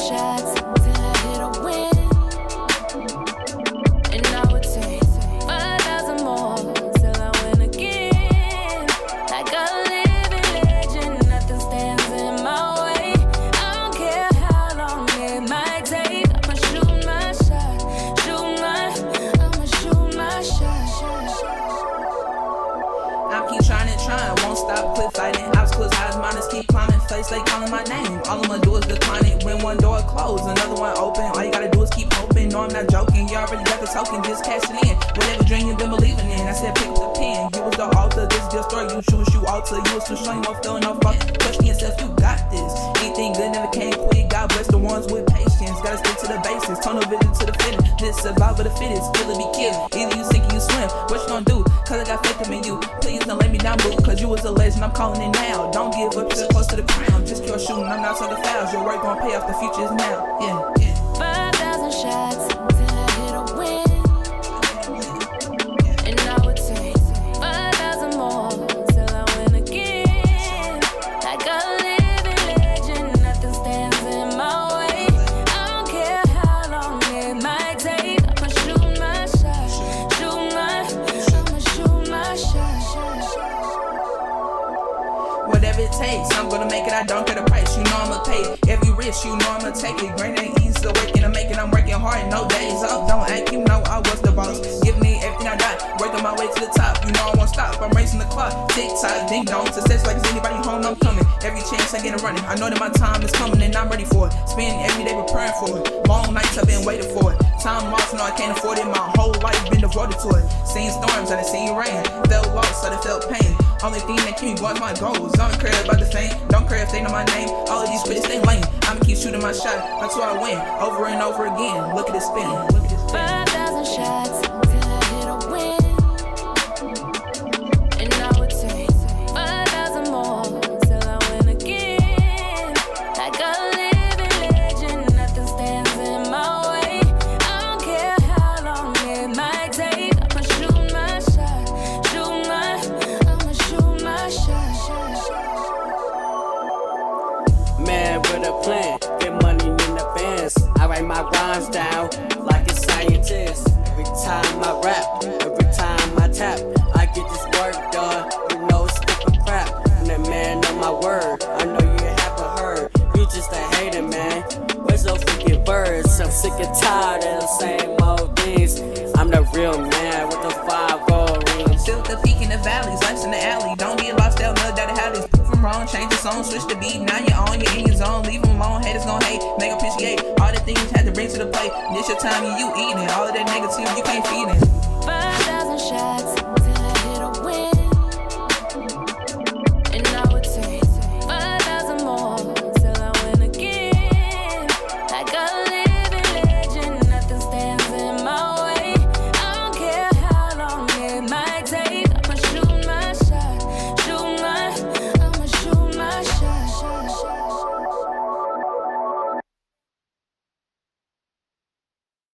shots till I hit a win. And I would take 5,000 more till I win again. Like a living legend, nothing stands in my way. I don't care how long it might take. I'ma shoot my shot, I'ma shoot my shot. I keep trying and trying, won't stop, quit fighting. Obstacles, highs, minus, keep climbing. Face they calling my name, all I'ma do is decline it. When one door closed, another one open. All you gotta do is keep hoping. No, I'm not joking, you already got the token, just cash it in. Whatever dream you've been believing in, I said pick up the pen. You was the author, this is your story, you choose, you alter. You was too strong, you won't feel no fuck. Question yourself, you got this. Anything good never came quick, God bless the ones with patience. Gotta stick to the basics, tunnel vision to the finish. This survival the fittest, kill or be killed. Either you sink or you swim, what you gonna do? Cause I got faith in you. Please don't let me down, boo. Cause you was a legend, I'm calling it now. Don't give up, you're close to the crown. Just your shooting, I'm not so the fouls. Your work gon' pay off, the future is now. Yeah. 5,000 shots till I hit a win. And I would take 5,000 more till I win again. Like a living legend, nothing stands in my way. I don't care how long it might take. I'ma shoot my shot, I'ma shoot my shot. Whatever it takes, I'm gonna make it, I don't care the price. You know I'ma pay it. Every risk, you know I'ma take it. Grain ain't easy to work and I'm making, I'm working hard, no days off. Don't act, you know I was the boss. Give me everything I got, working my way to the top. You know I won't stop, I'm racing the clock. Tick tock, ding dong, success like is anybody home, I'm coming. Every chance I get it running, I know that my time is coming and I'm ready for it. Spend every day preparing for it. Long nights I've been waiting for it. Time lost, no I can't afford it. My whole life been devoted to it. Seen storms, I done seen rain. Felt lost, I done felt pain. Only thing that keep me going is my goals. I don't care about the fame, don't care if they know my name. All of these bitches, they lame. I'ma keep shooting my shot, that's why I win. Over and over again, look at it spin. 5,000 shots till I hit a win. And I would take 5,000 more till I win again. Like a living legend, nothing stands in my way. I don't care how long it might take. I'ma shoot my shot, I'ma shoot my shot. Man with a plan, get money in advance. I write my rhymes down like a scientist. Every time I rap, every time I tap, I get this work done with no stick of crap. I'm the man of my word, I know you haven't heard. You just a hater, man. Where's those freaking birds? I'm sick and tired of the same old things. I'm the real man with the 5 gold rings. Still the peak in the valleys, life's in the alley. Don't get lost out, know that it happens. Prove from wrong, change the song, switch the beat. Now you're on, you're in your zone. Leave them alone, haters gon' hate. Make appreciate all the things you had to bring to the plate. This your time, you eating. All of that negative, you can't feed it. 5,000 shots